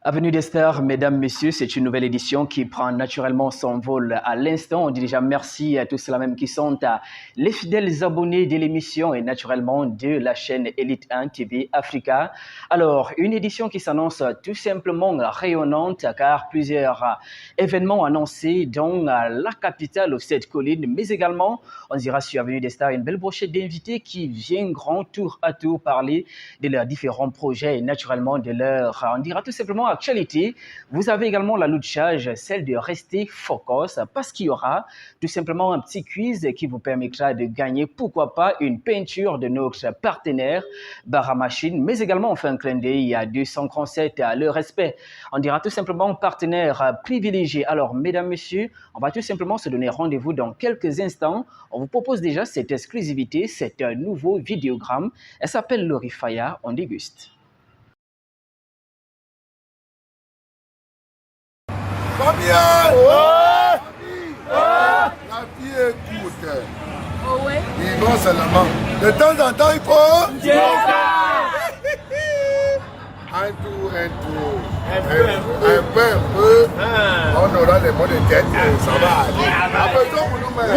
Avenue des Stars, mesdames, messieurs, c'est une nouvelle édition qui prend naturellement son vol à l'instant. On dit déjà merci à tous ceux-là même qui sont les fidèles abonnés de l'émission et naturellement de la chaîne Elite 1 TV Africa. Alors, une édition qui s'annonce tout simplement rayonnante car plusieurs événements annoncés dans la capitale aux 7 collines, mais également, on dira sur Avenue des Stars, une belle brochette d'invités qui viendront tour à tour parler de leurs différents projets et naturellement de leur, on dira tout simplement, actualité. Vous avez également la charge, celle de rester focus parce qu'il y aura tout simplement un petit quiz qui vous permettra de gagner, pourquoi pas, une peinture de notre partenaire Barra Machine, mais également on fait un clin d'œil à 237 à le respect. On dira tout simplement partenaire privilégié. Alors, mesdames, messieurs, on va tout simplement se donner rendez-vous dans quelques instants. On vous propose déjà cette exclusivité, cet nouveau vidéogramme. Elle s'appelle Lori Faya, on déguste. Combien? Ouais. La vie est courte. Oh ouais. Vivons seulement. De temps en temps, il faut... Un tour. Un peu. On aura les mots de tête, ça va aller. Après ça, pour nous-mêmes.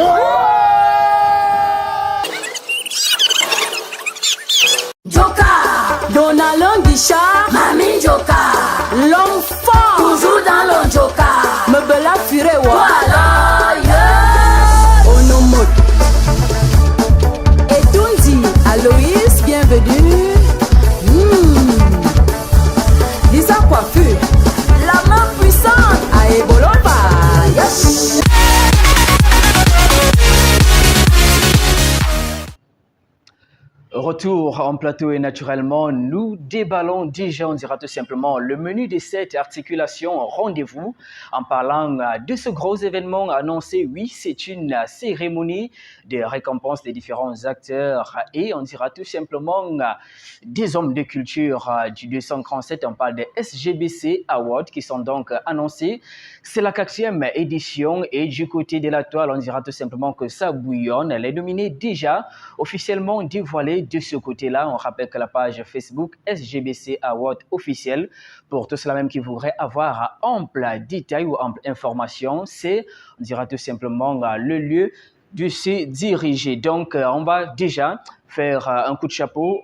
Joka, Donald Disha, Mami Joka, l'homme fort, toujours dans le Joka, Mebela Furewa, voilà, yeah. Onomot, Etundi, Aloïs, bienvenue. Lisa Coiffure, la main puissante, à Ebolova, yes. Retour en plateau et naturellement, nous déballons déjà, on dira tout simplement, le menu de cette articulation rendez-vous en parlant de ce gros événement annoncé. Oui, c'est une cérémonie de récompense des différents acteurs et on dira tout simplement des hommes de culture du 237. On parle des SGBC Awards qui sont donc annoncés. C'est la 4e édition et du côté de la toile, on dira tout simplement que ça bouillonne. Elle est nominée déjà officiellement dévoilée de ce côté-là. On rappelle que la page Facebook SGBC Award officielle, pour tous ceux-là même qui voudraient avoir ample détail ou ample information, c'est, on dira tout simplement, le lieu de se diriger. Donc, on va déjà faire un coup de chapeau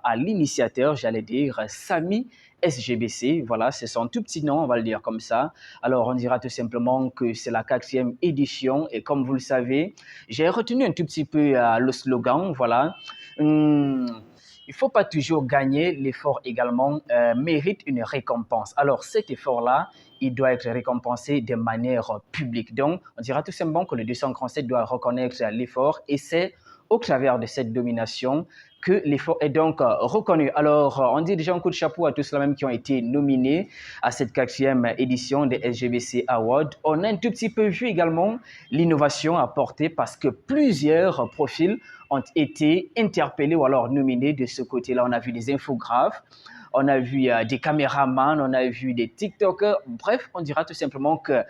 à l'initiateur, j'allais dire, Samy SGBC, voilà, c'est son tout petit nom, on va le dire comme ça. Alors, on dira tout simplement que c'est la 4e édition et comme vous le savez, j'ai retenu un tout petit peu le slogan, voilà. Il ne faut pas toujours gagner, l'effort également mérite une récompense. Alors, cet effort-là, il doit être récompensé de manière publique. Donc, on dira tout simplement que le 237 doit reconnaître l'effort et c'est au travers de cette domination que l'effort est donc reconnu. Alors, on dit déjà un coup de chapeau à tous ceux-là même qui ont été nominés à cette 4e édition des SGBC Awards. On a un tout petit peu vu également l'innovation apportée parce que plusieurs profils ont été interpellés ou alors nominés de ce côté-là. On a vu des infographes, on a vu des caméramans, on a vu des TikTokers. Bref, on dira tout simplement que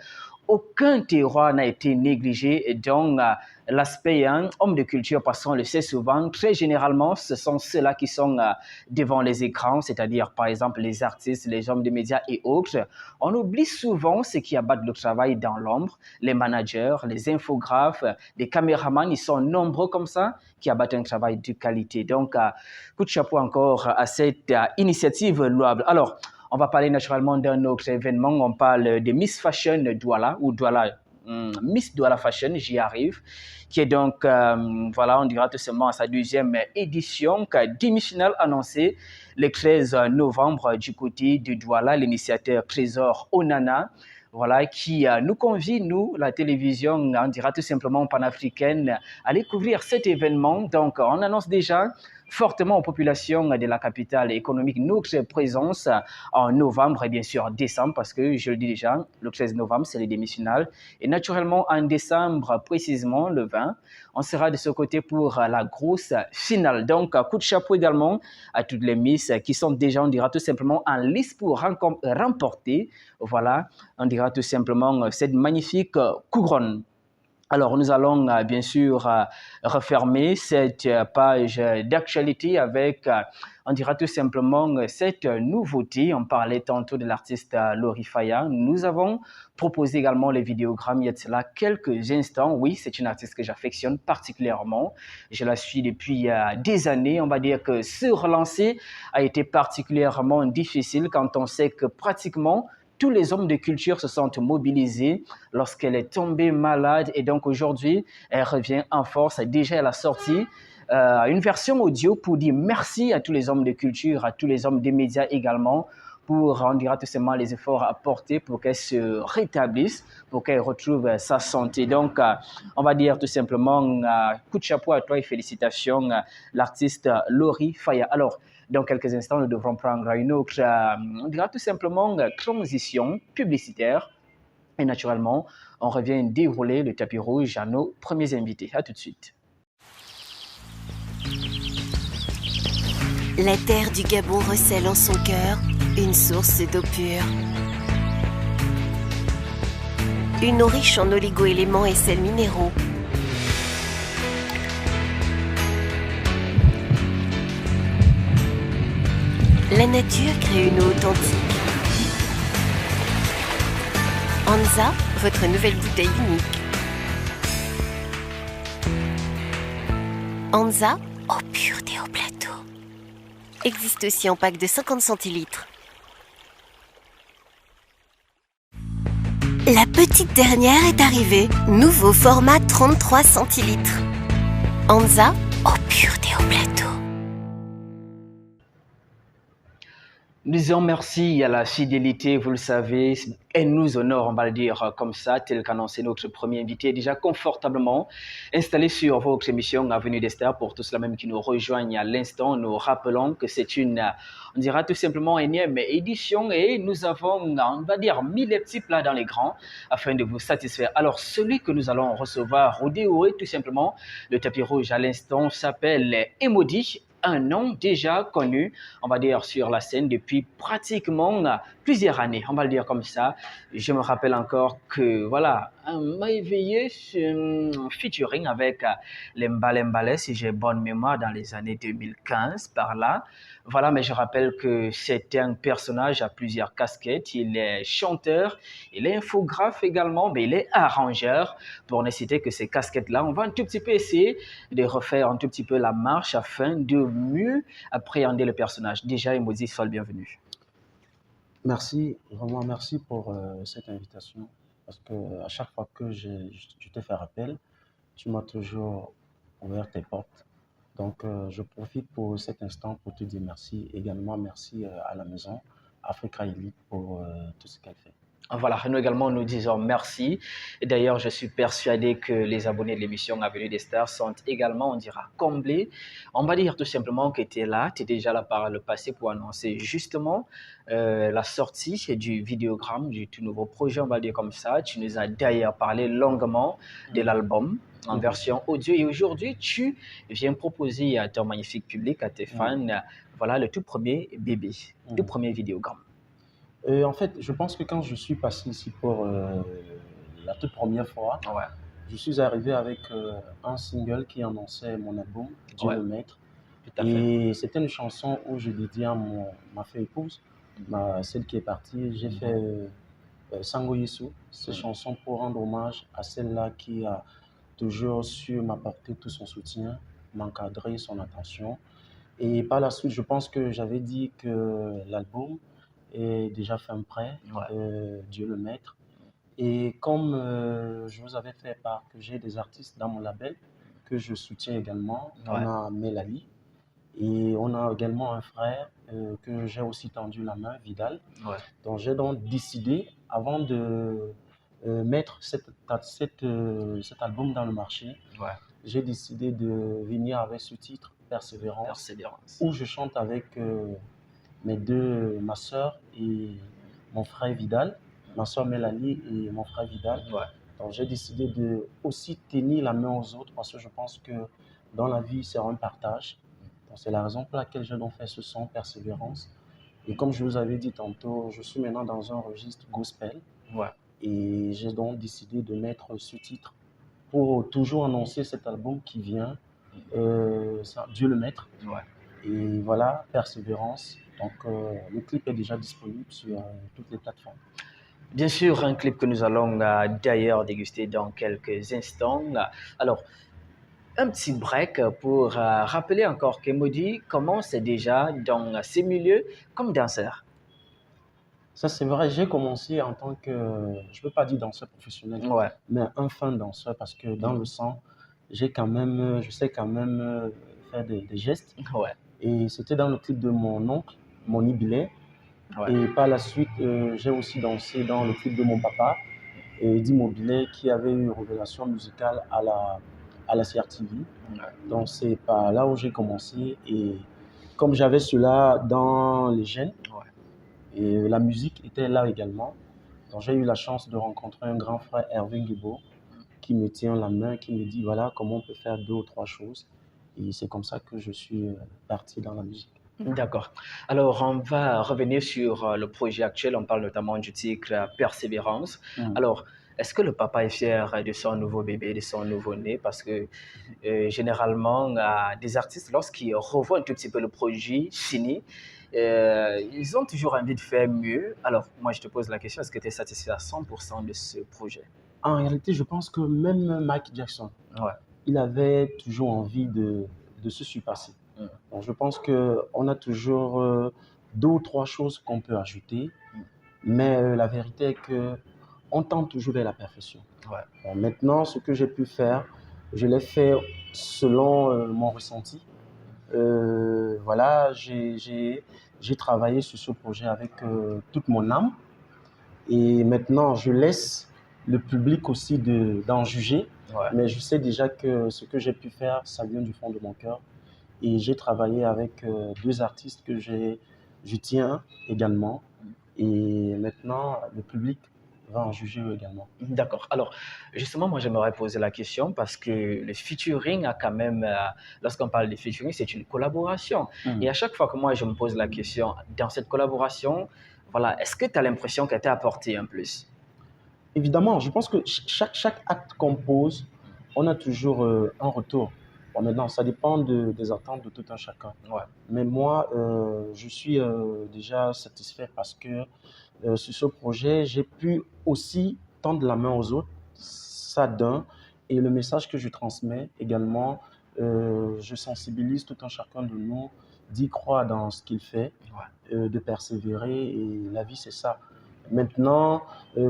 aucun terroir n'a été négligé et donc l'aspect homme de culture, parce qu'on le sait souvent, très généralement, ce sont ceux-là qui sont devant les écrans, c'est-à-dire par exemple les artistes, les hommes de médias et autres. On oublie souvent ceux qui abattent le travail dans l'ombre, les managers, les infographes, les caméramans, ils sont nombreux comme ça qui abattent un travail de qualité. Donc, coup de chapeau encore à cette initiative louable. Alors, on va parler naturellement d'un autre événement. On parle de Miss Fashion Douala ou Douala, Miss Douala Fashion, j'y arrive, qui est donc, on dira tout simplement à sa 2e édition, démissionnelle annoncée le 13 novembre du côté de Douala, l'initiateur Trésor Onana. Voilà, qui nous convie, nous, la télévision, on dira tout simplement panafricaine, à découvrir cet événement. Donc, on annonce déjà fortement aux populations de la capitale économique notre présence en novembre et bien sûr décembre, parce que je le dis déjà, le 13 novembre, c'est les démissionnales. Et naturellement, en décembre, précisément le 20, on sera de ce côté pour la grosse finale. Donc, coup de chapeau également à toutes les Miss qui sont déjà, on dira tout simplement, en lice pour remporter, voilà, on dira tout simplement cette magnifique couronne. Alors, nous allons bien sûr refermer cette page d'actualité avec, on dira tout simplement, cette nouveauté. On parlait tantôt de l'artiste Lori Faya. Nous avons proposé également les vidéogrammes il y a de cela quelques instants. Oui, c'est une artiste que j'affectionne particulièrement. Je la suis depuis des années. On va dire que se relancer a été particulièrement difficile quand on sait que pratiquement tous les hommes de culture se sont mobilisés lorsqu'elle est tombée malade et donc aujourd'hui, elle revient en force. Déjà, elle a sorti une version audio pour dire merci à tous les hommes de culture, à tous les hommes des médias également, pour, on dira tout simplement, les efforts apportés pour qu'elle se rétablisse, pour qu'elle retrouve sa santé. Donc, on va dire tout simplement, coup de chapeau à toi et félicitations, l'artiste Lori Faya. Alors, dans quelques instants, nous devrons prendre une autre, on dira tout simplement, transition publicitaire. Et naturellement, on revient dérouler le tapis rouge à nos premiers invités. À tout de suite. La terre du Gabon recèle en son cœur une source d'eau pure. Une eau riche en oligo-éléments et sels minéraux. La nature crée une eau authentique. Anza, votre nouvelle bouteille unique. Anza, eau pure des hauts plateaux. Existe aussi en pack de 50 centilitres. La petite dernière est arrivée. Nouveau format 33 centilitres. Anza, eau pure des hauts plateaux. Nous disons merci à la fidélité, vous le savez, elle nous honore, on va le dire comme ça, tel qu'annoncé notre premier invité, déjà confortablement installé sur votre émission Avenue des Stars. Pour tous ceux même qui nous rejoignent à l'instant, nous rappelons que c'est une, on dira tout simplement, énième édition et nous avons, on va dire, mis les petits plats dans les grands afin de vous satisfaire. Alors, celui que nous allons recevoir au dérouler tout simplement, le tapis rouge à l'instant s'appelle Emodi. Un nom déjà connu, on va dire, sur la scène depuis pratiquement plusieurs années, on va le dire comme ça. Je me rappelle encore que, voilà, m'a éveillé sur un featuring avec les Mbale, si j'ai bonne mémoire, dans les années 2015, par là. Voilà, mais je rappelle que c'est un personnage à plusieurs casquettes. Il est chanteur, il est infographe également, mais il est arrangeur. Pour ne citer que ces casquettes-là, on va un tout petit peu essayer de refaire un tout petit peu la marche afin de mieux appréhender le personnage. Déjà, Emodi, sois le bienvenu. Merci, vraiment merci pour cette invitation. Parce que à chaque fois que je te fais appel, tu m'as toujours ouvert tes portes. Donc, je profite pour cet instant pour te dire merci. Également, merci à la maison Africa Elite pour tout ce qu'elle fait. Voilà, nous également nous disons merci. Et d'ailleurs, je suis persuadé que les abonnés de l'émission Avenue des Stars sont également, on dira, comblés. On va dire tout simplement que tu es là, tu es déjà là par le passé pour annoncer justement la sortie du vidéogramme du tout nouveau projet, on va dire comme ça. Tu nous as d'ailleurs parlé longuement de l'album en version audio et aujourd'hui, tu viens proposer à ton magnifique public, à tes fans, voilà le tout premier bébé, tout premier vidéogramme. En fait, je pense que quand je suis passé ici pour la toute première fois, je suis arrivé avec un single qui annonçait mon album, Dieu le Maître. Et c'était une chanson où je dédiais à ma fille épouse, celle qui est partie. J'ai fait Sango Yesu, cette chanson pour rendre hommage à celle-là qui a toujours su m'apporter tout son soutien, m'encadrer, son attention. Et par la suite, je pense que j'avais dit que l'album est déjà fin prêt, Dieu le Maître. Et comme je vous avais fait part que j'ai des artistes dans mon label que je soutiens également, on a Mélanie et on a également un frère que j'ai aussi tendu la main, Vidal. Donc j'ai donc décidé, avant de mettre cet album dans le marché, j'ai décidé de venir avec ce titre, Persévérance, où je chante avec ma soeur et mon frère Vidal, ma soeur Mélanie et mon frère Vidal. Donc j'ai décidé de aussi tenir la main aux autres parce que je pense que dans la vie, c'est un partage. Donc c'est la raison pour laquelle j'ai donc fait ce son, Persévérance. Et comme je vous avais dit tantôt, je suis maintenant dans un registre gospel. Et j'ai donc décidé de mettre ce titre pour toujours annoncer cet album qui vient, Dieu le Maître. Ouais. Et voilà, Persévérance. Donc, le clip est déjà disponible sur toutes les plateformes. Bien sûr, un clip que nous allons d'ailleurs déguster dans quelques instants. Alors, un petit break pour rappeler encore qu'Emody commence déjà dans ces milieux comme danseur. Ça, c'est vrai, j'ai commencé en tant que, je ne peux pas dire danseur professionnel, Ouais. mais un fin danseur parce que dans le sang, je sais quand même faire des gestes. Ouais. Et c'était dans le clip de mon oncle, Moni Bilet. Ouais. Et par la suite, j'ai aussi dansé dans le clip de mon papa, Eddie Mobilet, qui avait eu une révélation musicale à la CRTV. Ouais. Donc, c'est par là où j'ai commencé. Et comme j'avais cela dans les gènes, Ouais. et la musique était là également. Donc, j'ai eu la chance de rencontrer un grand frère, Hervé Guibo, qui me tient la main, qui me dit voilà comment on peut faire 2 ou 3 choses. Et c'est comme ça que je suis parti dans la musique. D'accord. Alors, on va revenir sur le projet actuel. On parle notamment du titre Persévérance. Alors, est-ce que le papa est fier de son nouveau bébé, de son nouveau-né? Parce que généralement, des artistes, lorsqu'ils revoient un tout petit peu le projet fini, ils ont toujours envie de faire mieux. Alors, moi, je te pose la question, est-ce que tu es satisfait à 100% de ce projet? En réalité, je pense que même Michael Jackson, Ouais. il avait toujours envie de se surpasser. Donc, je pense qu'on a toujours 2 ou 3 choses qu'on peut ajouter, mais la vérité est qu'on tend toujours vers la perfection. Ouais. Bon, maintenant, ce que j'ai pu faire, je l'ai fait selon mon ressenti. Voilà, j'ai travaillé sur ce projet avec toute mon âme. Et maintenant, je laisse le public aussi d'en juger. Ouais. Mais je sais déjà que ce que j'ai pu faire, ça vient du fond de mon cœur. Et j'ai travaillé avec 2 artistes que je tiens également. Et maintenant, le public va en juger également. D'accord. Alors, justement, moi, j'aimerais poser la question parce que le featuring a quand même, lorsqu'on parle de featuring, c'est une collaboration. Et à chaque fois que moi, je me pose la question, dans cette collaboration, voilà, est-ce que tu as l'impression qu'elle t'a apporté un plus? Évidemment, je pense que chaque acte qu'on pose, on a toujours un retour. Bon, maintenant, ça dépend des attentes de tout un chacun. Ouais. Mais moi, je suis déjà satisfait parce que sur ce projet, j'ai pu aussi tendre la main aux autres, ça d'un. Et le message que je transmets également, je sensibilise tout un chacun de nous d'y croire dans ce qu'il fait, de persévérer. Et la vie, c'est ça. Maintenant,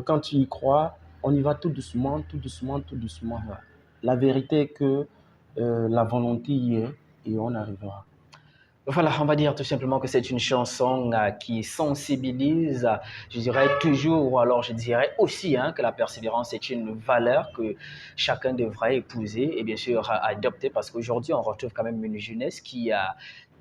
quand tu y crois, on y va tout doucement, tout doucement, tout doucement. Ouais. La vérité est que la volonté y est et on arrivera. Voilà, on va dire tout simplement que c'est une chanson qui sensibilise, je dirais toujours, ou alors je dirais aussi que la persévérance est une valeur que chacun devrait épouser et bien sûr adopter parce qu'aujourd'hui on retrouve quand même une jeunesse qui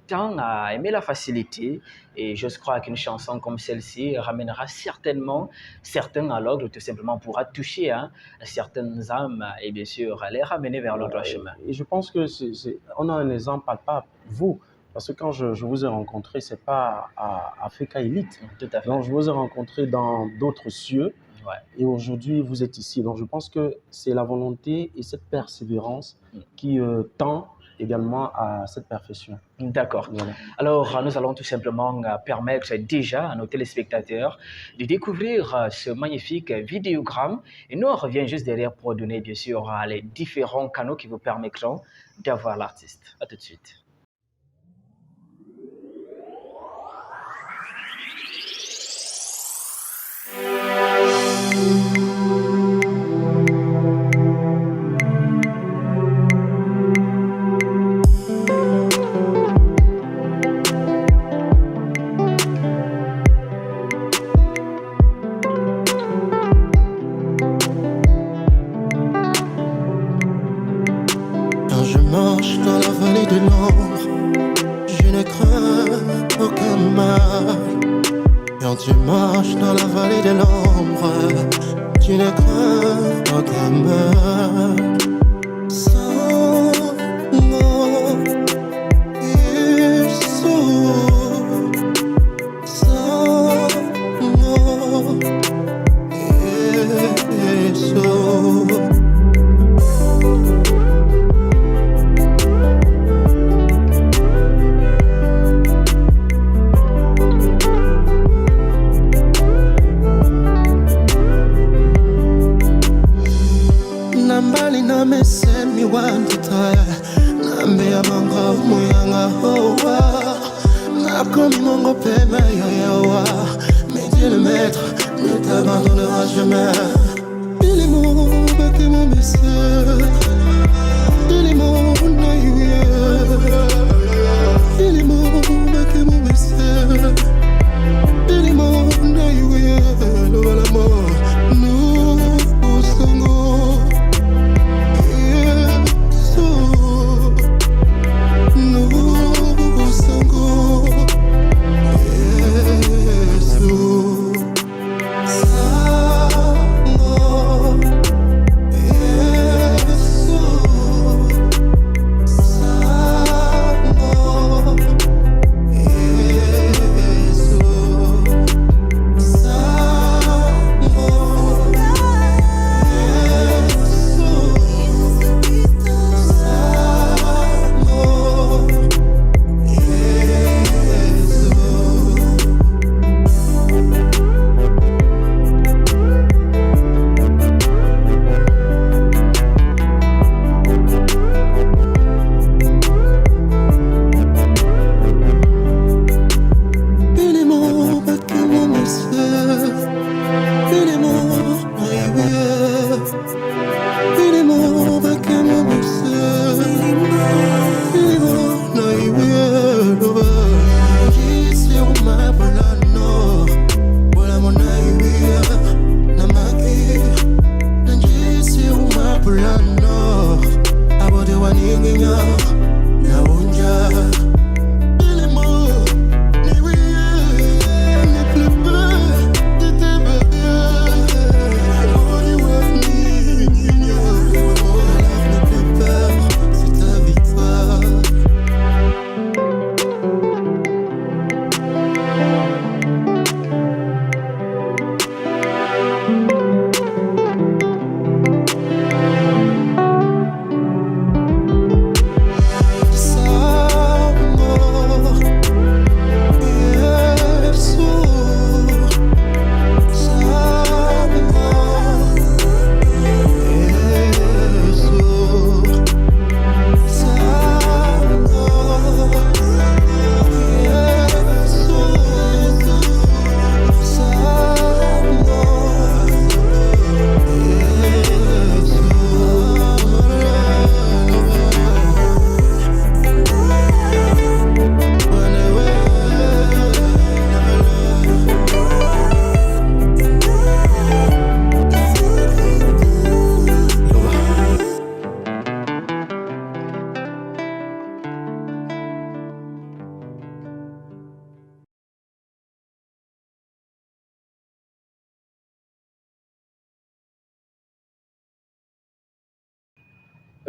tend à aimer la facilité et je crois qu'une chanson comme celle-ci ramènera certainement certains à l'ordre, tout simplement pourra toucher certaines âmes et bien sûr les ramener vers le droit chemin. Et je pense que on a un exemple palpable, vous. Parce que quand je vous ai rencontré, ce n'est pas à Africa Elite. Tout à fait. Donc, je vous ai rencontré dans d'autres cieux. Ouais. Et aujourd'hui, vous êtes ici. Donc, je pense que c'est la volonté et cette persévérance qui tend également à cette perfection. D'accord. Voilà. Alors, nous allons tout simplement permettre déjà à nos téléspectateurs de découvrir ce magnifique vidéogramme. Et nous, on revient juste derrière pour donner, bien sûr, les différents canaux qui vous permettront d'avoir l'artiste. À tout de suite. Quand je marche dans la vallée de l'ombre, je ne crains aucun mal. Quand tu marches dans la vallée de l'ombre, tu ne crains aucun mal. Sans mon Yeshua, sans mon Yeshua. Mongo Pema Yawa, mais Dieu le maître ne t'abandonnera jamais. Il est mon bac et mon messeur, il est mon naïwe, il est mon bac et mon messeur, il est mon naïwe, le voilà mort, nous sango, yeso, nous sango, yeso.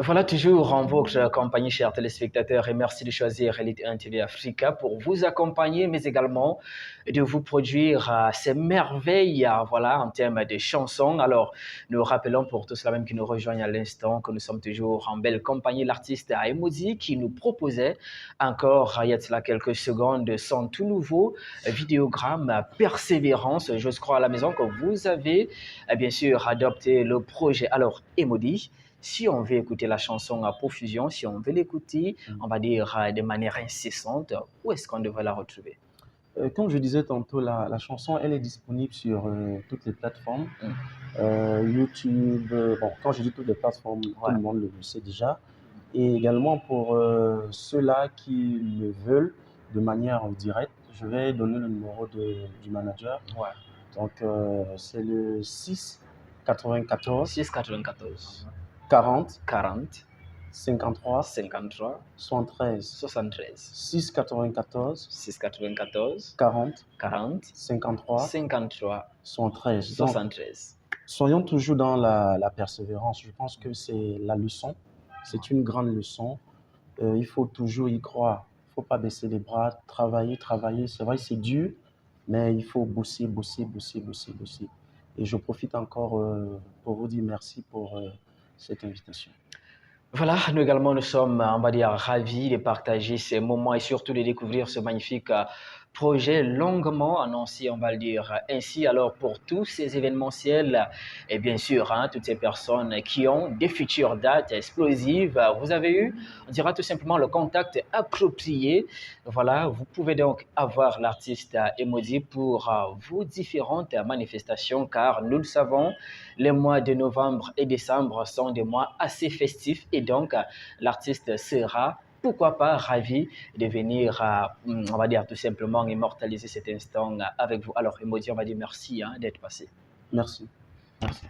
Voilà toujours en votre compagnie, chers téléspectateurs, et merci de choisir Elite 1 TV Africa pour vous accompagner, mais également de vous produire ces merveilles, voilà, en termes de chansons. Alors, nous rappelons pour tous ceux-là même qui nous rejoignent à l'instant que nous sommes toujours en belle compagnie, l'artiste Emozi qui nous proposait encore, il y a de cela quelques secondes, son tout nouveau vidéogramme Persévérance. J'ose croire à la maison que vous avez, bien sûr, adopté le projet. Alors, Emozi, si on veut écouter la chanson à profusion, si on veut l'écouter, on va dire de manière incessante, où est-ce qu'on devrait la retrouver? Comme je disais tantôt, la chanson, elle est disponible sur toutes les plateformes. YouTube, bon, quand je dis toutes les plateformes, tout le monde le sait déjà. Et également pour ceux-là qui le veulent de manière directe, je vais donner le numéro du manager. Donc, c'est le 694 694 40 40 53 53 73 73 694 694 40 40 53 53 73. 73. Soyons toujours dans la persévérance. Je pense que c'est la leçon. C'est une grande leçon. Il faut toujours y croire. Il ne faut pas baisser les bras, travailler. C'est vrai, c'est dur, mais il faut bosser. Et je profite encore pour vous dire merci pour cette invitation. Voilà, nous également, nous sommes, on va dire, ravis de partager ces moments et surtout de découvrir ce magnifique projet longuement annoncé, on va le dire ainsi. Alors pour tous ces événementiels et bien sûr toutes ces personnes qui ont des futures dates explosives, vous avez eu, on dira tout simplement, le contact approprié. Voilà, vous pouvez donc avoir l'artiste Emodi pour vos différentes manifestations, car nous le savons, les mois de novembre et décembre sont des mois assez festifs et donc l'artiste sera, pourquoi pas, ravi de venir, on va dire tout simplement, immortaliser cet instant avec vous. Alors, Emodi, on va dire merci d'être passé. Merci. Merci.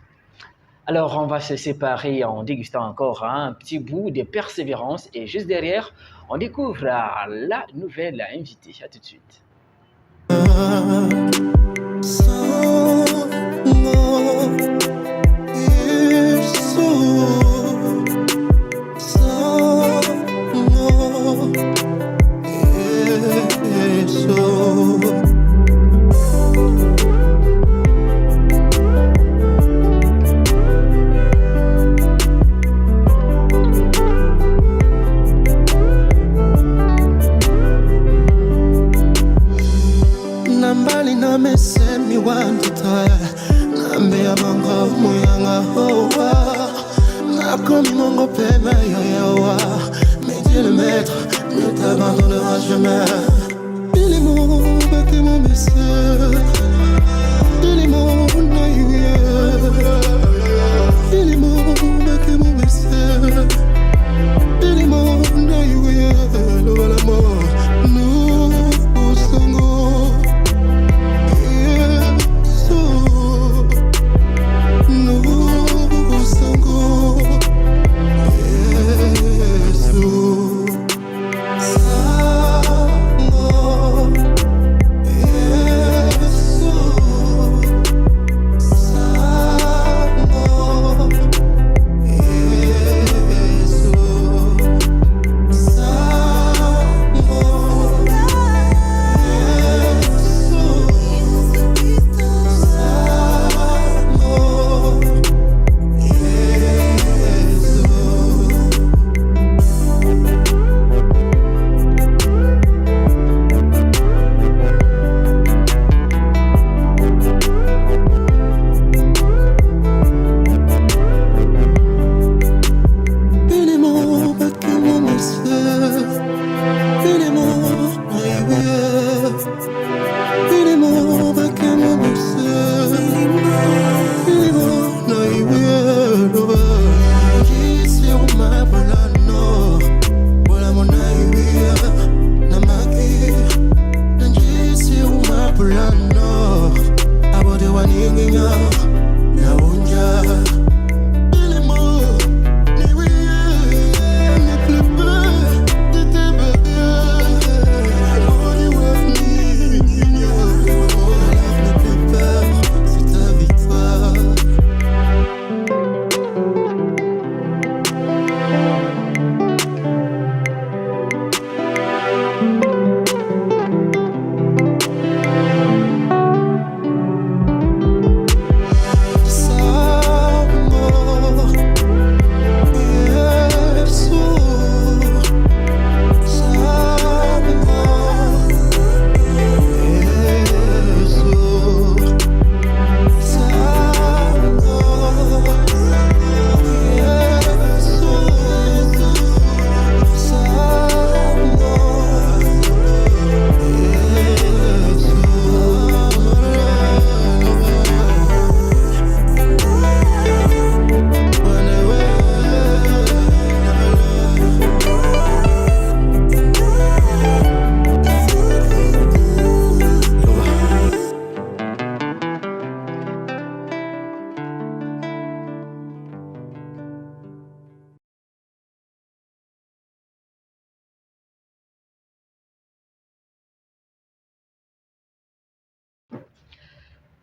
Alors, on va se séparer en dégustant encore un petit bout de persévérance et juste derrière, on découvre la nouvelle invitée. À tout de suite.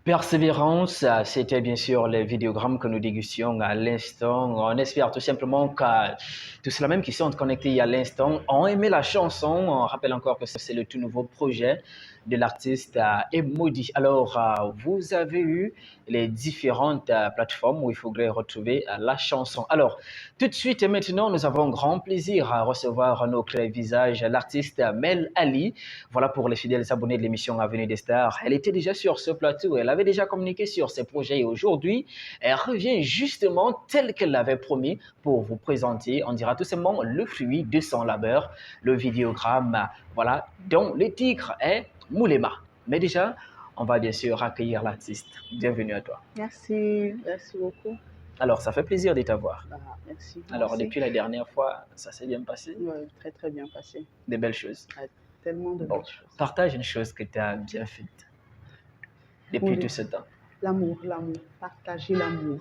Persévérance, c'était bien sûr les vidéogrammes que nous dégustions à l'instant. On espère tout simplement que tous ceux-là même qui sont connectés à l'instant ont aimé la chanson. On rappelle encore que c'est le tout nouveau projet de l'artiste Emodi. Alors, vous avez eu les différentes plateformes où il faudrait retrouver la chanson. Alors, tout de suite et maintenant, nous avons grand plaisir à recevoir notre visage, l'artiste Mel Ali. Voilà pour les fidèles abonnés de l'émission Avenue des Stars. Elle était déjà sur ce plateau, elle avait déjà communiqué sur ses projets et aujourd'hui, elle revient justement telle qu'elle l'avait promis pour vous présenter, on dira tout simplement le fruit de son labeur, le vidéogramme, voilà, dont le titre est Moulema. Mais déjà, on va bien sûr accueillir l'artiste. Bienvenue à toi. Merci, merci beaucoup. Alors, ça fait plaisir de t'avoir. Merci. Alors, Merci. depuis la dernière fois, ça s'est bien passé? Oui, très très bien passé. Des belles choses. Tellement de Bon, belles choses. partage une chose que tu as bien faite depuis Oui. tout ce temps. L'amour, partager l'amour.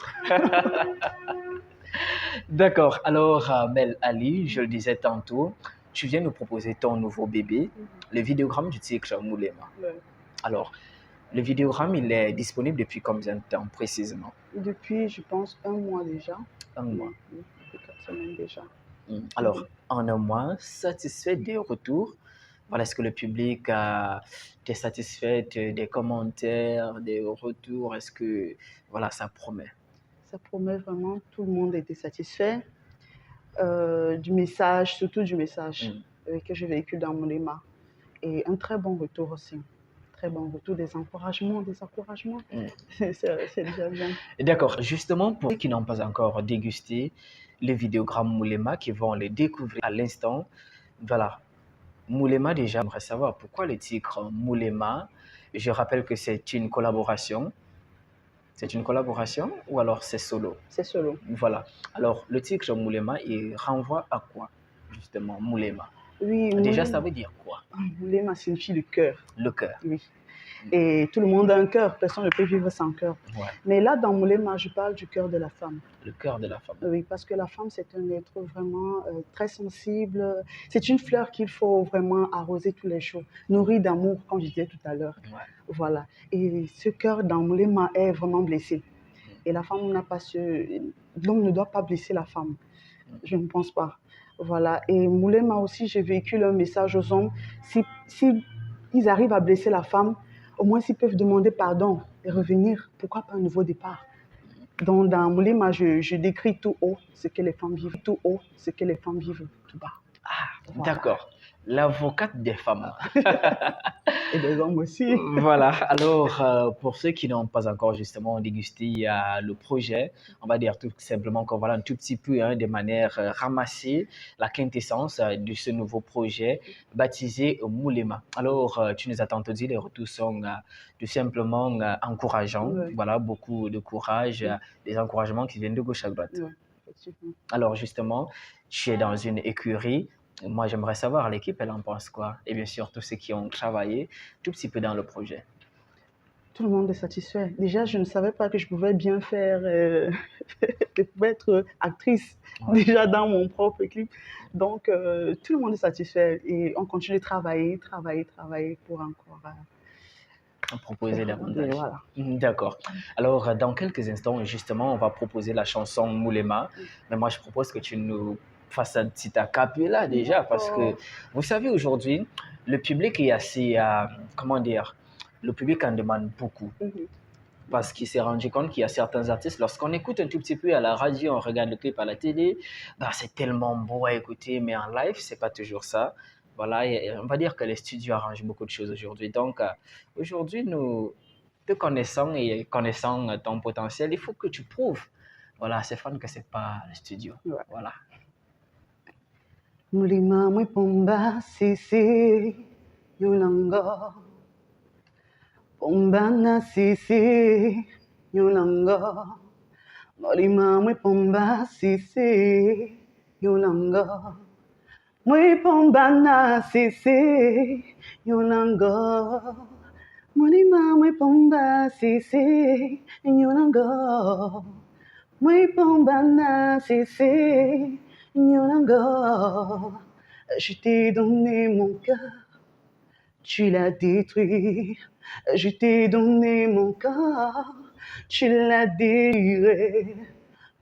D'accord. Alors, Mel Ali, je le disais tantôt, tu viens nous proposer ton nouveau bébé, le vidéogramme du titre Moulema. Oui. Alors, le vidéogramme, il est disponible depuis combien de temps précisément? Depuis, je pense, 1 mois déjà. Un mois. Oui, depuis 4 semaines déjà. Alors, en un mois, satisfait des retours? Voilà, est-ce que le public t'est satisfait des commentaires, des retours? Est-ce que, voilà, ça promet? Ça promet vraiment, tout le monde était satisfait du message, surtout du message que je véhicule dans mon lema. Et un très bon retour aussi. Très bon retour, des encouragements. C'est déjà bien. D'accord. Justement, pour ceux qui n'ont pas encore dégusté le vidéogramme Moulema, qui vont le découvrir à l'instant, voilà. Moulema, déjà, j'aimerais savoir pourquoi le titre Moulema. Je rappelle que c'est une collaboration. C'est une collaboration ou alors c'est solo? C'est solo. Voilà. Alors, le titre Moulema, il renvoie à quoi, justement, Moulema? Oui, Déjà, Moulema. ça veut dire quoi? Moulema signifie le cœur. Le cœur. Oui. Et tout le monde a un cœur, personne ne peut vivre sans cœur. Ouais. Mais là, dans Moulema, je parle du cœur de la femme. Le cœur de la femme. Oui, parce que la femme, c'est un être vraiment très sensible. C'est une fleur qu'il faut vraiment arroser tous les jours, nourrie d'amour, comme je disais tout à l'heure. Ouais. Voilà. Et ce cœur dans Moulema est vraiment blessé. Et la femme n'a pas l'homme ne doit pas blesser la femme. Je ne pense pas. Voilà. Et Moulema aussi, je véhicule un message aux hommes. Si ils arrivent à blesser la femme, au moins s'ils peuvent demander pardon et revenir, pourquoi pas un nouveau départ? Donc dans Moulema, je décris tout haut ce que les femmes vivent, tout haut ce que les femmes vivent tout bas. Voilà. D'accord. L'avocate des femmes. Et des hommes aussi. Voilà. Alors, pour ceux qui n'ont pas encore justement dégusté le projet, on va dire tout simplement qu'on voilà un tout petit peu de manière ramassée la quintessence de ce nouveau projet baptisé Moulema. Alors, tu nous as tantôt dit, les retours sont tout simplement encourageants. Ouais. Voilà, beaucoup de courage, des encouragements qui viennent de gauche à droite. Ouais, effectivement. Alors, justement, tu es dans une écurie. Moi, j'aimerais savoir, l'équipe, elle en pense quoi? Et bien sûr, tous ceux qui ont travaillé tout petit peu dans le projet. Tout le monde est satisfait. Déjà, je ne savais pas que je pouvais bien faire, je pouvais être actrice déjà dans mon propre clip. Donc, tout le monde est satisfait et on continue de travailler pour encore Proposer davantage. Voilà. D'accord. Alors, dans quelques instants, justement, on va proposer la chanson Moulema. Mais moi, je propose que tu nous fasses un petit acapella déjà, parce que vous savez, aujourd'hui, le public est assez, comment dire, le public en demande beaucoup. Parce qu'il s'est rendu compte qu'il y a certains artistes, lorsqu'on écoute un tout petit peu à la radio, on regarde le clip à la télé, bah, c'est tellement beau à écouter, mais en live, c'est pas toujours ça. Voilà, et on va dire que les studios arrangent beaucoup de choses aujourd'hui. Donc, aujourd'hui, nous te connaissons et connaissant ton potentiel, il faut que tu prouves, voilà, à ces fans que c'est pas le studio. Ouais. Voilà. Mulima mwe pomba sisi yulanga pomba na sisi yulanga Mulima mwe pomba sisi yulanga mwe pomba na sisi yulanga Mulima mwe pomba sisi yulanga mwe pomba na sisi Nyolanga, je t'ai donné mon cœur, tu l'as détruit. Je t'ai donné mon corps, tu l'as déliré.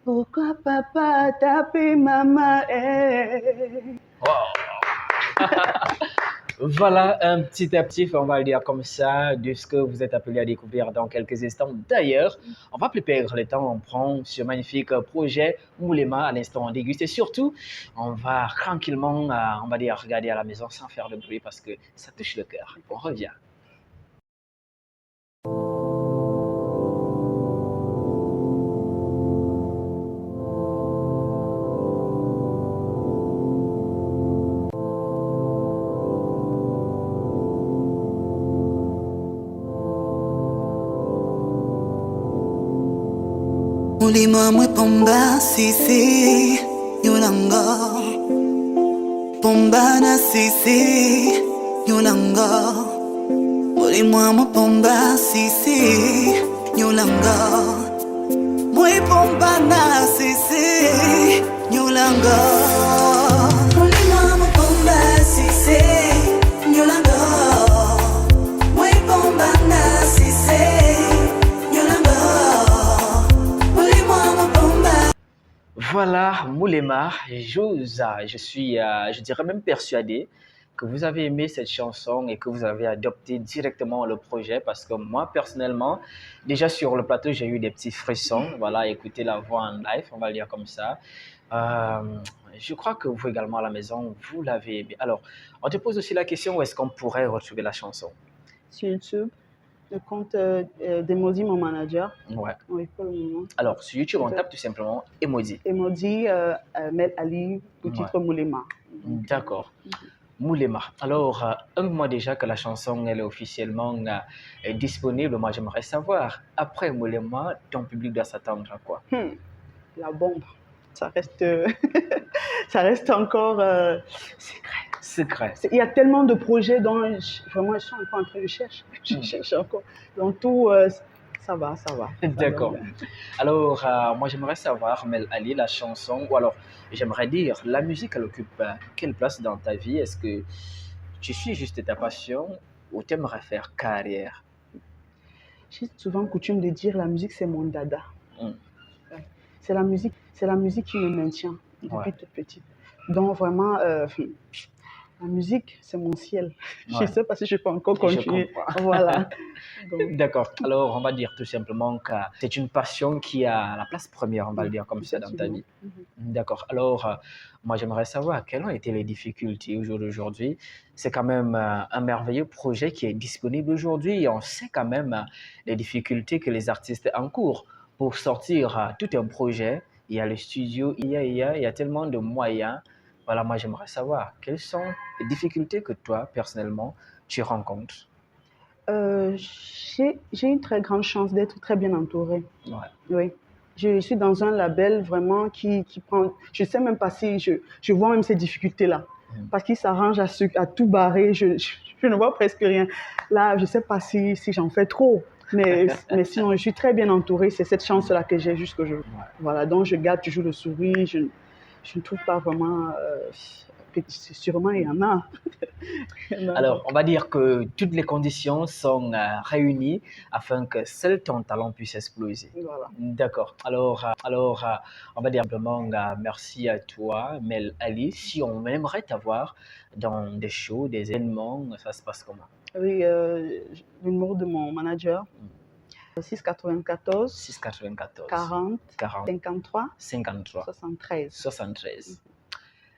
Pourquoi papa a tapé maman? Voilà un petit apéritif, on va le dire comme ça, de ce que vous êtes appelé à découvrir dans quelques instants. D'ailleurs, on va plus perdre le temps, on prend ce magnifique projet Moulema à l'instant, on déguste et surtout, on va tranquillement, on va dire, regarder à la maison sans faire de bruit parce que ça touche le cœur. On revient. Mulima mwe pomba sisi yulanga pomba na sisi yulanga Mulima mwe pomba sisi yulanga mwe pomba na sisi yulanga Mulima mwe pomba sisi yulanga mwe pomba na sisi Voilà, Moulema, je suis, je dirais même persuadé que vous avez aimé cette chanson et que vous avez adopté directement le projet parce que moi, personnellement, déjà sur le plateau, j'ai eu des petits frissons. Voilà, écouter la voix en live, on va le dire comme ça. Je crois que vous également à la maison, vous l'avez aimé. Alors, on te pose aussi la question, où est-ce qu'on pourrait retrouver la chanson? Sur YouTube, le compte d'Emodi, mon manager. Ouais. Oui, pour le moment. Alors, sur YouTube, on tape tout simplement Emodi. Emodi, Mel Ali, au titre Moulema. D'accord. Moulema. Alors, un mois déjà que la chanson elle est officiellement disponible, moi j'aimerais savoir, après Moulema, ton public doit s'attendre à quoi? La bombe. Ça reste, ça reste encore secret. Il y a tellement de projets dont vraiment je suis encore en train de chercher. Je cherche encore. Donc tout, ça va. D'accord. Alors, moi j'aimerais savoir, Mel Ali, la chanson, ou alors j'aimerais dire, la musique, elle occupe quelle place dans ta vie? Est-ce que tu suis juste ta passion ou tu aimerais faire carrière? J'ai souvent coutume de dire la musique c'est mon dada. C'est la musique qui me maintient depuis toute petite. Donc vraiment, la musique, c'est mon ciel. Je ne sais pas si je peux encore continuer. Voilà. D'accord. Alors, on va dire tout simplement que c'est une passion qui a la place première, on va le dire comme ça, dans ta vie. D'accord. Alors, moi, j'aimerais savoir quelles ont été les difficultés au jour d'aujourd'hui. C'est quand même un merveilleux projet qui est disponible aujourd'hui et on sait quand même les difficultés que les artistes encourent pour sortir tout un projet. Il y a le studio, il y a tellement de moyens. Voilà, moi j'aimerais savoir quelles sont les difficultés que toi, personnellement, tu rencontres. J'ai une très grande chance d'être très bien entourée. Oui. Je suis dans un label vraiment qui prend... Je ne sais même pas si je vois même ces difficultés-là. Parce qu'il s'arrange à tout barrer. Je ne vois presque rien. Là, je ne sais pas si j'en fais trop. Mais sinon, je suis très bien entourée. C'est cette chance-là que j'ai jusqu'aujourd'hui. Voilà, donc je garde toujours le sourire. Je ne trouve pas vraiment... sûrement, il y en a. Alors, on va dire que toutes les conditions sont réunies afin que seul ton talent puisse exploser. Voilà. D'accord. Alors, on va dire simplement merci à toi, Mel Ali. Si on aimerait t'avoir dans des shows, des événements, ça se passe comment? Oui, le numéro de mon manager, 694 40 53 73.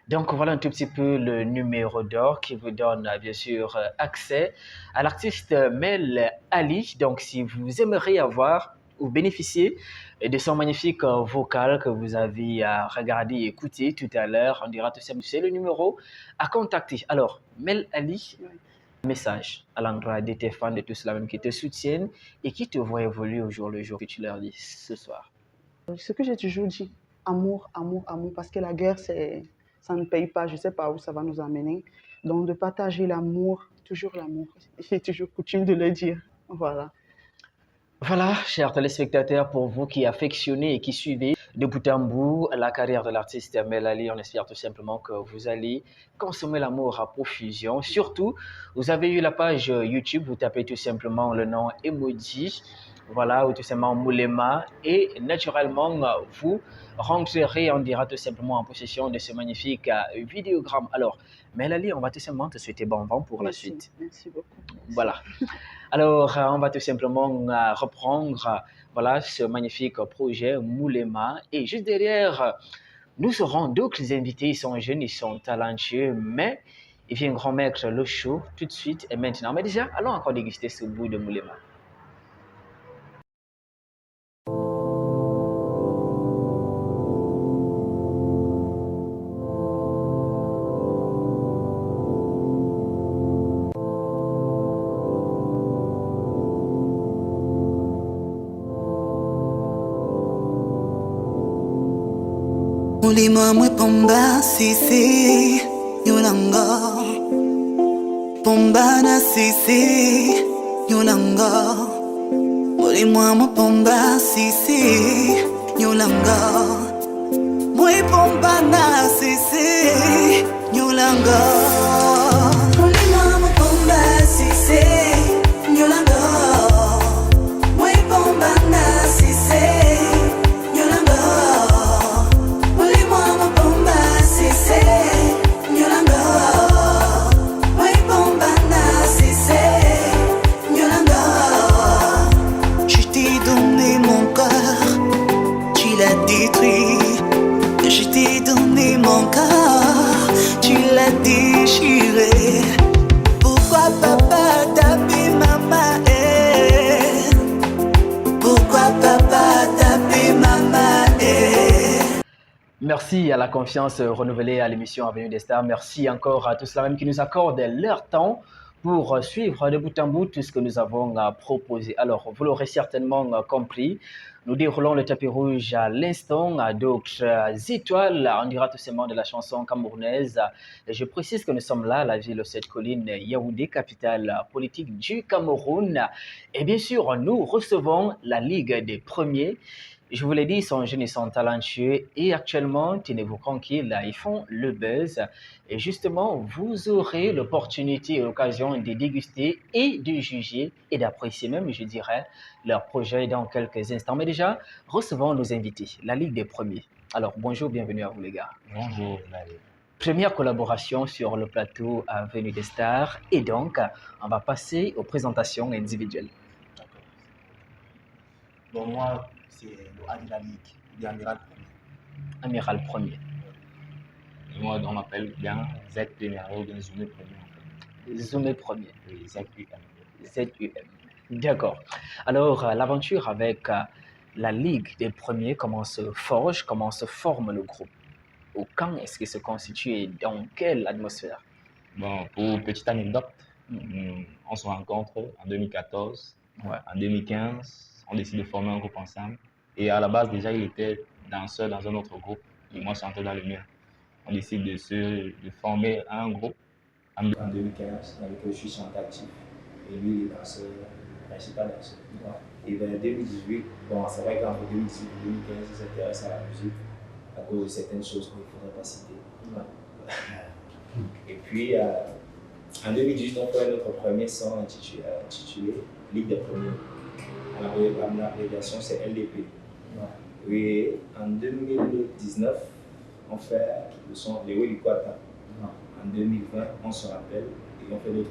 Donc voilà un tout petit peu le numéro d'or qui vous donne bien sûr accès à l'artiste Mel Ali. Donc si vous aimeriez avoir ou bénéficier de son magnifique vocal que vous avez regardé et écouté tout à l'heure, on dira tout simplement c'est le numéro à contacter. Alors Mel Ali, message à l'endroit de tes fans, de tous ceux-là même qui te soutiennent et qui te voient évoluer au jour le jour, que tu leur dis ce soir. Ce que j'ai toujours dit, amour, amour, amour, parce que la guerre, ça ne paye pas, je ne sais pas où ça va nous amener. Donc de partager l'amour, toujours l'amour, j'ai toujours coutume de le dire, voilà. Voilà, chers téléspectateurs, pour vous qui affectionnez et qui suivez de bout en bout la carrière de l'artiste Melali. On espère tout simplement que vous allez consommer l'amour à profusion. Surtout, vous avez eu la page YouTube, vous tapez tout simplement le nom Emoji, voilà, ou tout simplement Moulema, et naturellement, vous rentrerez, on dira tout simplement, en possession de ce magnifique vidéogramme. Alors, Melali, on va tout simplement te souhaiter bon vent pour la suite. Merci beaucoup. Voilà. Alors, on va tout simplement reprendre voilà, ce magnifique projet Moulema. Et juste derrière, nous aurons d'autres invités. Ils sont jeunes, ils sont talentueux, mais ils viendront mettre le show tout de suite et maintenant. Mais déjà, allons encore déguster ce bout de Moulema. Mulima mwe pomba sisi nyulanga pomba na sisi nyulanga Mulima mwe pomba sisi nyulanga mwe pomba na sisi nyulanga Mulima mwe pomba sisi nyulanga mwe pomba na sisi Je t'ai donné mon cœur, tu l'as déchiré. Pourquoi papa taper maman Pourquoi papa taper maman Merci à la confiance renouvelée à l'émission Avenue des Stars. Merci encore à tous ceux qui nous accordent leur temps pour suivre de bout en bout tout ce que nous avons proposé. Alors, vous l'aurez certainement compris, nous déroulons le tapis rouge à l'instant à d'autres étoiles, on dira tout simplement de la chanson camerounaise. Et je précise que nous sommes là, la ville aux 7 collines, Yaoundé, capitale politique du Cameroun. Et bien sûr, nous recevons la Ligue des Premiers. Je vous l'ai dit, ils sont jeunes, ils sont talentueux et actuellement, tenez-vous tranquille, ils font le buzz. Et justement, vous aurez l'opportunité et l'occasion de déguster et de juger et d'apprécier même, je dirais, leur projet dans quelques instants. Mais déjà, recevons nos invités, la Ligue des Premiers. Alors, bonjour, bienvenue à vous les gars. Bonjour. Première collaboration sur le plateau Avenue des Stars et donc, on va passer aux présentations individuelles. D'accord. Bon, moi, c'est le A de la Ligue, l'Amiral Premier. Amiral Premier. Et moi, on m'appelle bien Z Numéro, bien Zoomé Premier. En fait. Zoomé Premier. Oui, ZUM. ZUM. D'accord. Alors, l'aventure avec la Ligue des Premiers, comment se forge, comment se forme le groupe? Ou quand est-ce qu'il se constitue et dans quelle atmosphère? Bon, pour petite anecdote, on se rencontre en 2014. Ouais. En 2015, on décide de former un groupe ensemble. Et à la base, déjà, il était danseur dans un autre groupe. Et moi, chanteur dans le mien. On décide de former un groupe. En 2015, dans lequel je suis chanteur actif. Et lui, il est danseur, principal danseur. Ouais. Et vers 2018, bon, c'est vrai qu'entre 2018 et 2015, il s'intéresse à la musique à cause de certaines choses qu'il ne faudrait pas citer. Ouais. Et puis, en 2018, on fait notre premier son intitulé Ligue des Premiers. L'abréviation, c'est LDP. Ouais. Et en 2019, on fait le son Léo Likwata. Ouais. En 2020, on se rappelle et on fait d'autres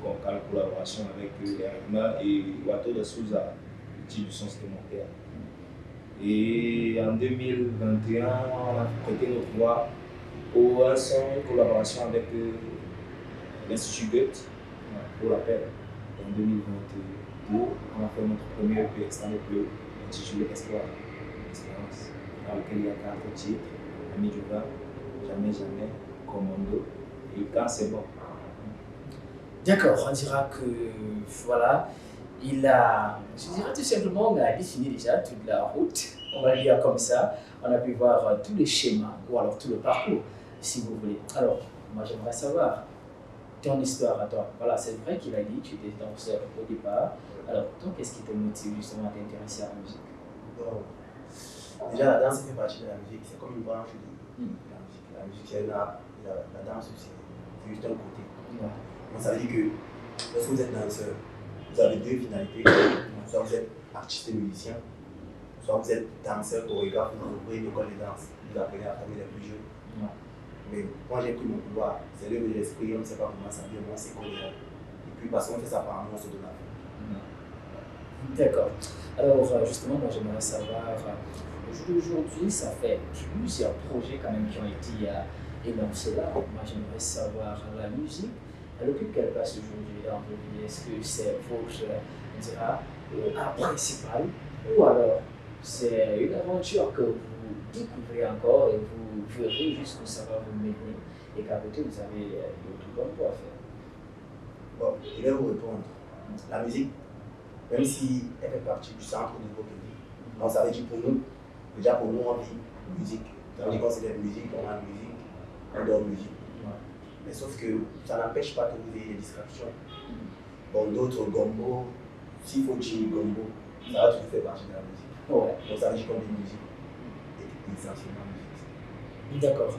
collaborations avec Erima et Wato de Souza, le titre du son c'était mon père. Et en 2021, on a prêté notre voix pour un son, une collaboration avec l'Institut Goethe pour l'appel. En 2022, on a fait notre premier EP extended play intitulé Espoir, Espérance, dans lequel il y a 4 titres, Ami du vin, Jamais Jamais, Commando et Quand c'est bon. D'accord, on dira que voilà, il a, je dirais tout simplement, défini déjà toute la route, on va le dire comme ça. On a pu voir tous les schémas ou alors tout le parcours, si vous voulez. Alors, moi j'aimerais savoir ton histoire à toi. Voilà, c'est vrai qu'il a dit que tu étais danseur au départ. Alors, toi, qu'est-ce qui te motive justement à t'intéresser à la musique? Bon. Déjà, la danse fait partie de la musique, c'est comme une branche de la musique. La musique, c'est un art, la danse, c'est juste un côté. Donc, ça veut dire que lorsque vous êtes danseur, vous avez deux finalités. Soit vous êtes artiste et musicien, soit vous êtes danseur, chorégraphe, vous ouvrez une école de danse, vous apprenez à former les plus jeunes. Mais moi j'ai pris mon pouvoir, c'est l'œuvre de l'esprit, on ne sait pas comment ça vient, moi c'est colère. Et puis parce qu'on fait ça par amour, on se donne la vie. D'accord. Alors justement, moi j'aimerais savoir, aujourd'hui ça fait plusieurs projets quand même qui ont été énoncés là. Moi j'aimerais savoir, la musique, elle occupe quelle place aujourd'hui dans votre vie? Est-ce que c'est votre, on dira, art principal, ou alors c'est une aventure que vous découvrez encore et vous verrez jusqu'où ça va vous mener et qu'à côté vous avez d'autres bonnes pour faire? Bon, je vais vous répondre. La musique, même si elle fait partie du centre de votre vie, donc ça veut dire pour nous, déjà pour nous on vit musique. Ça veut dire qu'on s'élève musique, on a musique, on dort musique. Mais sauf que ça n'empêche pas que vous ayez des distractions. Bon, d'autres gombo, s'il faut dire gombo, ça va toujours faire partie de la musique. Donc ça veut dire qu'on vit musique. Et essentiellement musique. D'accord.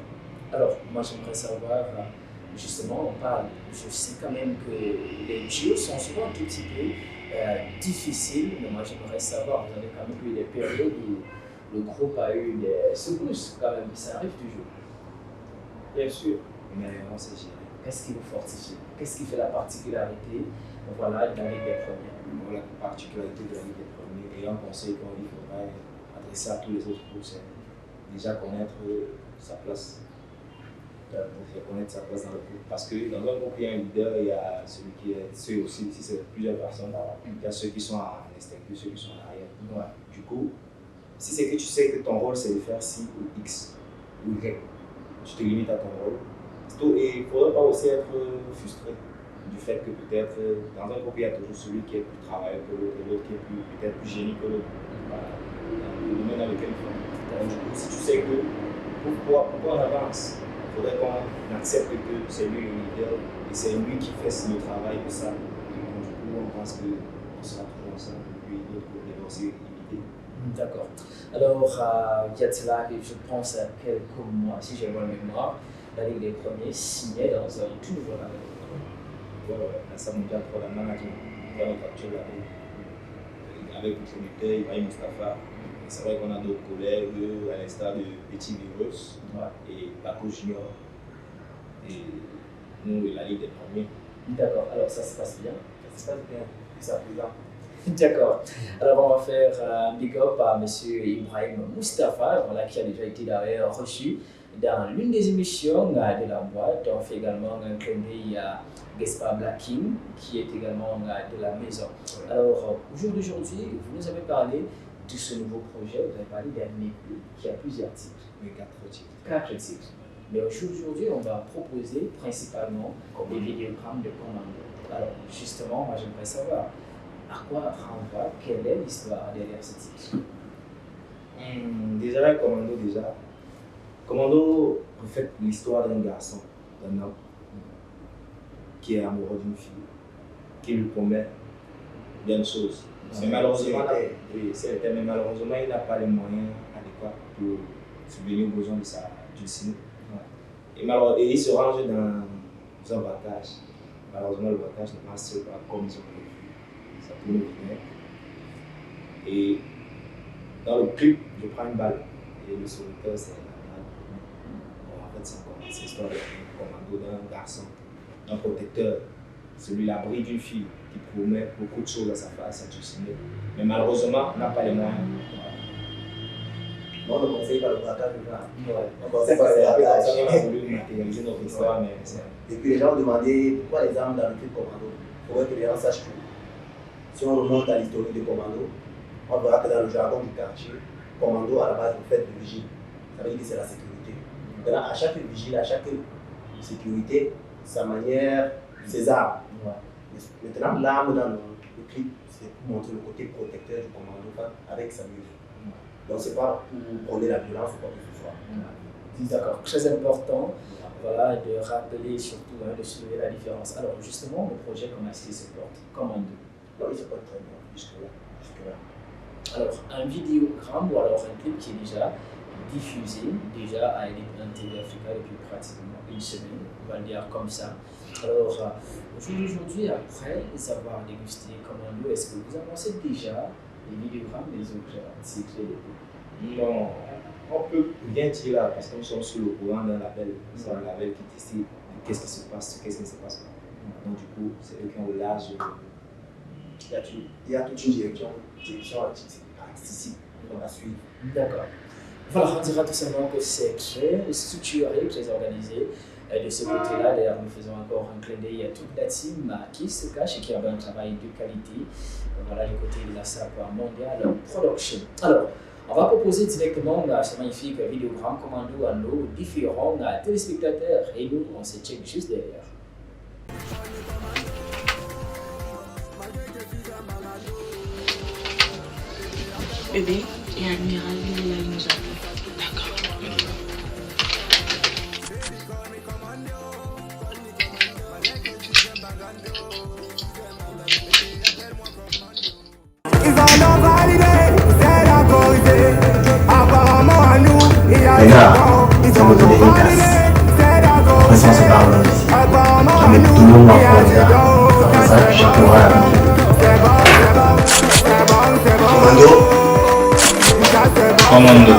Alors, moi j'aimerais savoir, justement, on parle, je sais quand même que les duos sont souvent un tout petit peu difficiles, mais moi j'aimerais savoir, vous avez quand même eu des périodes où le groupe a eu des secousses quand même, ça arrive toujours. Bien sûr, mais on sait gérer. Qu'est-ce qui vous fortifie? Qu'est-ce qui fait la particularité, voilà, de la Ligue des Premiers? Bon, la particularité de la Ligue des Premiers, et un conseil qu'il faudrait adresser à tous les autres groupes, c'est déjà connaître sa place. Connaître sa place dans le groupe. Parce que dans un groupe, il y a un leader, il y a celui qui est, ceux aussi, si c'est plusieurs personnes, il y a ceux qui sont en extérieur, ceux qui sont en arrière. Du coup, si c'est que tu sais que ton rôle c'est de faire ci ou X ou Y, tu te limites à ton rôle. Et il ne faudrait pas aussi être frustré du fait que peut-être dans un groupe, il y a toujours celui qui est plus travailleur que l'autre et l'autre qui est peut-être plus génie que l'autre. Dans le domaine dans lequel il faut. Donc, du coup, si tu sais que pourquoi on avance, il faudrait qu'on accepte que c'est lui le leader et c'est lui qui fait le travail de ça. Donc, du coup, on pense qu'on sera toujours ensemble et puis d'autres groupes aussi éviter. D'accord. Alors, il y a de cela, je pense à quelques mois, si j'ai bonne mémoire, la Ligue des Premiers signait dans un tout nouveau label. La SAM mondiale pour la management, dans notre actuel label. Avec le producteur Ibrahim Mustafa. C'est vrai qu'on a d'autres collègues, à l'instar de Petit Virus et Paco Junior. Et nous, la Ligue des Premiers. D'accord, alors ça se passe bien? Ça se passe bien, et ça plaisant. D'accord. Alors on va faire un big up à M. Ibrahim Mustafa, voilà, qui a déjà été d'ailleurs reçu dans l'une des émissions de la boîte. On fait également un clin d'œil à Gaspard Blacking, qui est également de la maison. Alors au jour d'aujourd'hui, vous nous avez parlé de ce nouveau projet, vous avez parlé d'un EP qui a plusieurs titres. Oui, 4 titres. 4 titres. Mais aujourd'hui, on va proposer principalement des vidéogrammes de commando. Alors justement, moi j'aimerais savoir à quoi renvoie, quelle est l'histoire derrière ce titre? Déjà, Commando reflète l'histoire d'un garçon, d'un homme, qui est amoureux d'une fille, qui lui promet bien de choses. Mais malheureusement, il n'a pas les moyens adéquats pour subvenir aux besoins d'une ciné. Et il se range dans un braquage. Malheureusement, le braquage ne passe pas comme ils ont prévu. Ça tourne bien. Et dans le clip, je prends une balle et le sauveteur, c'est la balle. Bon, en fait, c'est encore cette histoire d'un commando, d'un garçon, d'un protecteur, celui l'abri d'une fille qui promet beaucoup de choses à sa face, à Tuciné. Mais malheureusement, on n'a pas les moyens. Non, on ne conseille pas le braquage de gens. On ne C'est conseille pas le braquage. on a voulu matérialiser notre histoire, mais c'est... Et puis les gens ont demandé pourquoi les armes dans le clip Commando. Il faudrait que les gens sachent que si on remonte à l'historique de Commando, on verra que dans le jargon du quartier, Commando à la base, vous faites de vigile. Ça veut dire que c'est la sécurité. Maintenant, à chaque vigile, à chaque sécurité, sa manière, ses armes. Maintenant, l'arme dans le clip, c'est pour montrer le côté protecteur du Commando avec sa musique. Donc, c'est pas pour prôner la violence ou quoi que ce soit. D'accord, très important, voilà, de rappeler surtout, de soulever la différence. Alors justement, le projet, comment est-ce qu'il se porte? Commando. Non, il se porte très bien, jusque-là. Alors, un vidéogramme ou alors un clip qui est déjà diffusé à Elite1 TV Africa depuis pratiquement une semaine, on va le dire comme ça. Alors, aujourd'hui, après avoir dégusté Commando, est-ce que vous avancez déjà les vidéogrammes des objets recyclés? Non, on peut rien dire là parce que nous sommes sur le courant d'un label. C'est un label qui décide qu'est-ce qui se passe, qu'est-ce qui ne se passe pas. Donc, du coup, c'est eux qui ont le large. Il y a toute une direction artistique qu'on va suivre. D'accord. Voilà, on dira tout simplement que c'est très structuré, très organisé. De ce côté-là, d'ailleurs, nous faisons encore un clin d'œil à toute la team qui se cache et qui a un travail de qualité. Voilà, du côté de la SAP Mondial Production. Alors, on va proposer directement ce magnifique vidéogramme Commando à nos différents téléspectateurs et nous, on se check juste derrière. Bébé et Admiral, il nous appelle. D'accord. Ils en ont validé, c'est la corrigée. Apparemment à nous, il y a les gars, ils en ont validé, c'est la corrigée. Apparemment à nous, il y a des Commando.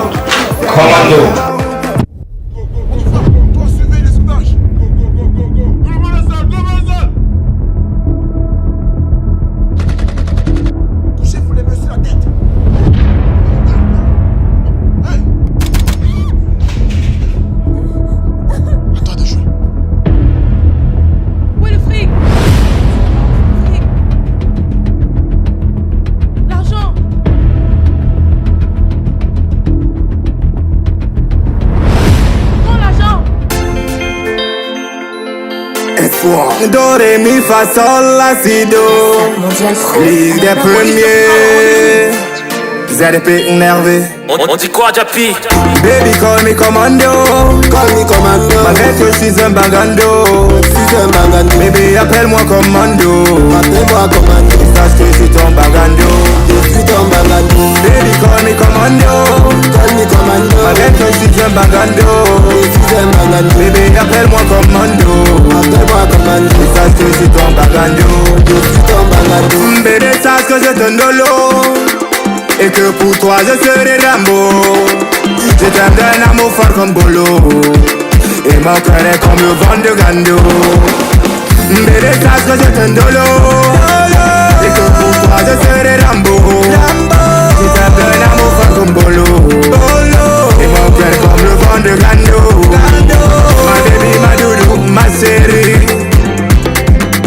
Do, ré, mi, fa, sol, la, si, do. Ligue des premiers. ZDP énervé. On dit quoi, Japi? Baby, call me commando. Call me commando. Malgré que je suis un bagando. Baby, appelle-moi commando. Appelle-moi commando. Sache que je suis ton bagando. Je suis ton bagando. Baby, call me commando. Call me commando. Malgré que je suis un bagando. Je suis un bagando. Baby, appelle-moi commando. Appelle-moi commando. Sache que je suis ton bagando. Je suis ton bagando. Baby, sache que je te dolo. Et que pour toi je serai Rambo. Je t'aime d'un amour fort comme Bolo. Et mon cœur est comme le vent de Gando. Bébé sache que je t'aime dolo. Et que pour toi je serai Rambo. Je t'aime d'un amour fort comme Bolo. Et mon cœur est comme le vent de Gando. Ma baby, ma doudou, ma chérie.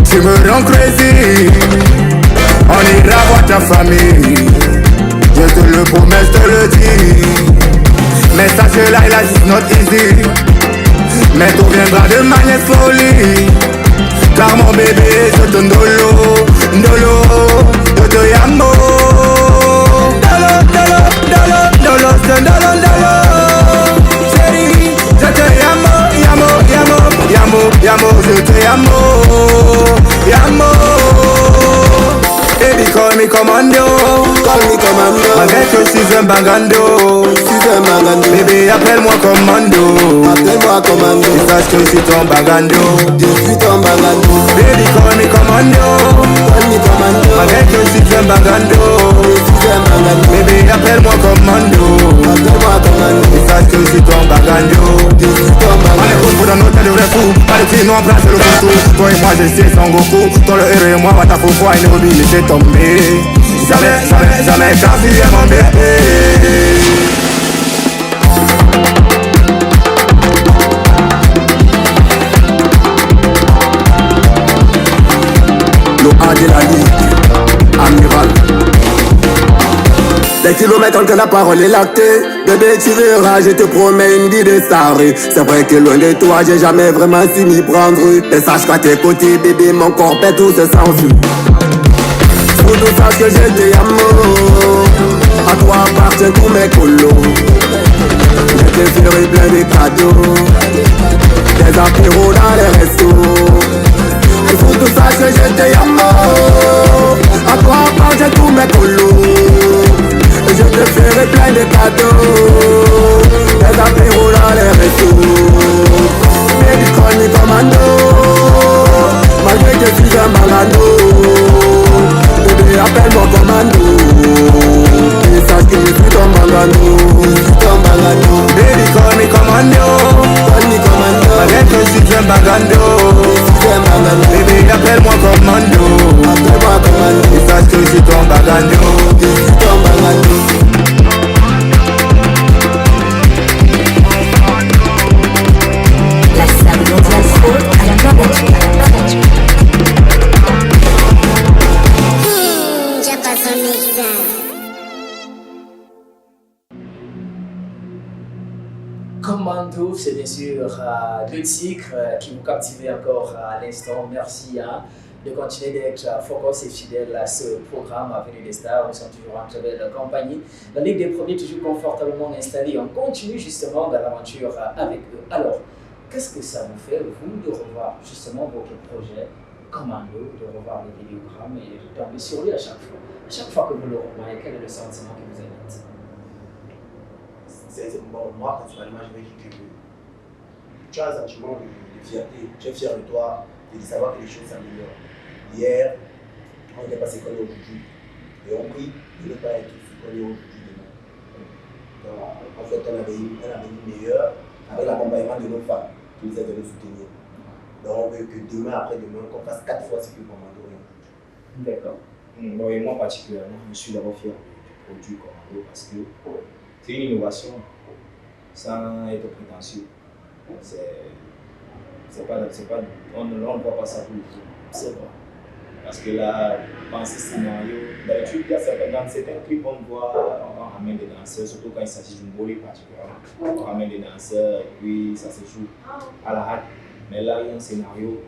Tu me rends crazy. On ira voir ta famille. Je te le promets, je te le dis. Mais sache que là, it's not easy. Mais tout viendra de manière folie. Car mon bébé, je te ndolo, ndolo, je te yamo. Ndolo, ndolo, ndolo, ndolo, ndolo, ndolo. Chérie, je te yamo, yamo, yamo, yamo, yamo, je te yamo, yamo. Baby, call me commando. Call me commando. Malgré que je suis un bagando. Baby, appelle-moi commando. Appelle-moi commando. Et sache que je suis ton bagando. Je suis ton bagando. Baby, call me commando. Call me commando. Malgré que je suis un bagando. Je suis un bagando. Baby, appelle-moi commando. Appelle-moi commando. Et sache que je suis ton bagando. Je suis ton bagando. Allez, roule pour dans notre de vrai fou. Allez, sinon on place le couteau. Toi et moi, je sais son Goku. Toi le héros et moi, va ta faux foi. Et Nairobi, laissez tomber. Jamais, jamais, jamais, car tu es mon bébé. De la ligue, amiral. Des kilomètres que la parole est lactée. Bébé, tu verras, je te promets une vie de star. C'est vrai que loin de toi, j'ai jamais vraiment su m'y prendre. Et sache qu'à tes côtés, bébé, mon corps pète tout se sans vue. Pour tout sache que je te amour. À toi appartient tous mes colos. Je te ferai plein de cadeaux. Des apéros dans les restos. Il faut que tu saches que je te aime. À toi appartient tous mes colos. appelle-moi commando. Et sache que je suis ton bangano. Baby, call me commando. Avec le système bangando. Baby, appelle-moi commando. Et sache que je suis ton bangano. La salle mondiale haute à la candidature. Commando, c'est bien sûr le titre qui vous captivait encore à l'instant. Merci de continuer d'être focus et fidèle à ce programme Avenue des Stars. Nous sommes toujours en très belle compagnie. La Ligue des Premiers toujours confortablement installée. On continue justement dans l'aventure avec eux. Alors, qu'est-ce que ça vous fait, vous, de revoir justement votre projet Commando, de revoir les vidéogrammes et de tomber sur lui à chaque fois? À chaque fois que vous le revoyez, quel est le sentiment qui vous habite? Bon, moi, principalement, je vais dire que tu as un sentiment de fierté. Tu es fier de toi et de savoir que les choses s'améliorent. Hier, on était passé comme aujourd'hui. Et on prie de ne pas être ce qu'on est aujourd'hui demain. Donc, en fait, on avait un avenir meilleur avec l'accompagnement de nos femmes qui nous aident à nous soutenir. Donc, on veut que demain, après-demain, qu'on fasse 4 fois ce que Commando est aujourd'hui. D'accord. Bon, et moi particulièrement, je suis d'abord fier du produit Commando parce que c'est une innovation sans être prétentieux. On ne voit pas ça tous les jours. C'est vrai. Parce que là, dans ce scénario, d'habitude, dans certains clips, on ramène des danseurs, surtout quand il s'agit d'une volée particulièrement. On ramène des danseurs et puis ça se joue à la hâte. Mais là, il y a un scénario.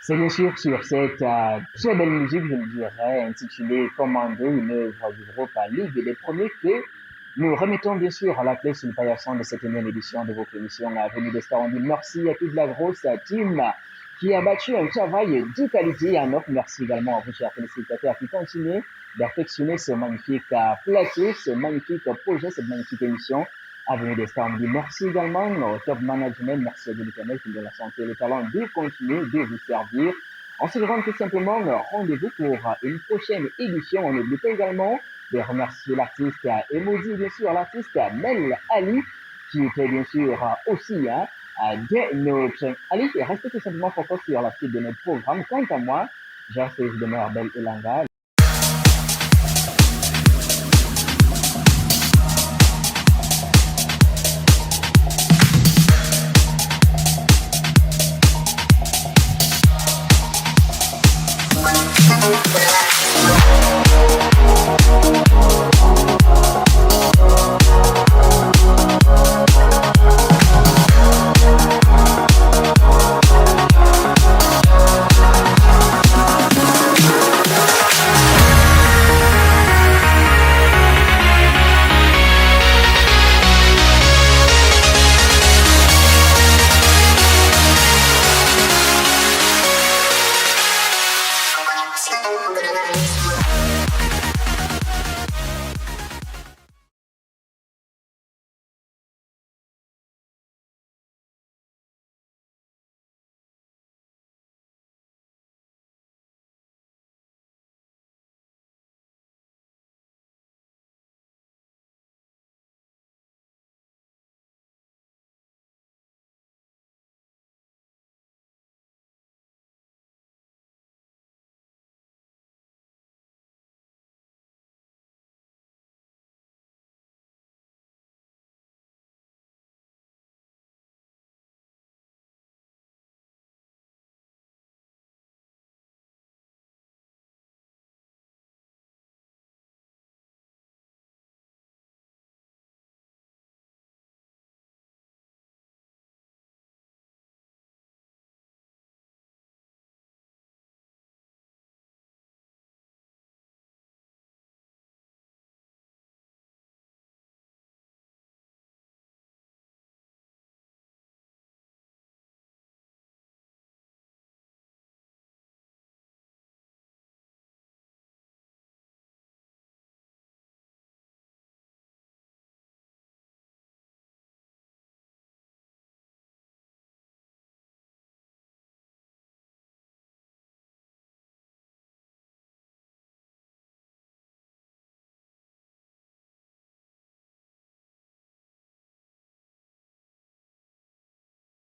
C'est bien sûr sur cette très belle musique, je le dirais, intitulée Commando, une œuvre du groupe Ligue des Premiers que nous remettons bien sûr à la clé sur le paillasson de cette énième édition de votre émission Avenue des Stars. On dit merci à toute la grosse team qui a battu un travail de qualité. Un autre merci également à vous, chers téléspectateurs, qui continuent d'affectionner ce magnifique plateau, ce magnifique projet, cette magnifique émission. Avenue des Stars, on dit merci également au top management, merci à Dieu l'éternel qui nous donne la santé et le talent de continuer de vous servir. On se demande tout simplement rendez-vous pour une prochaine édition. On n'oublie pas également de remercier l'artiste Emoji, bien sûr, l'artiste Mel Ali, qui était bien sûr aussi de notre... Allez, restez tout simplement focus sur la suite de notre programme. Quant à moi, j'ai de demeure belle et langa.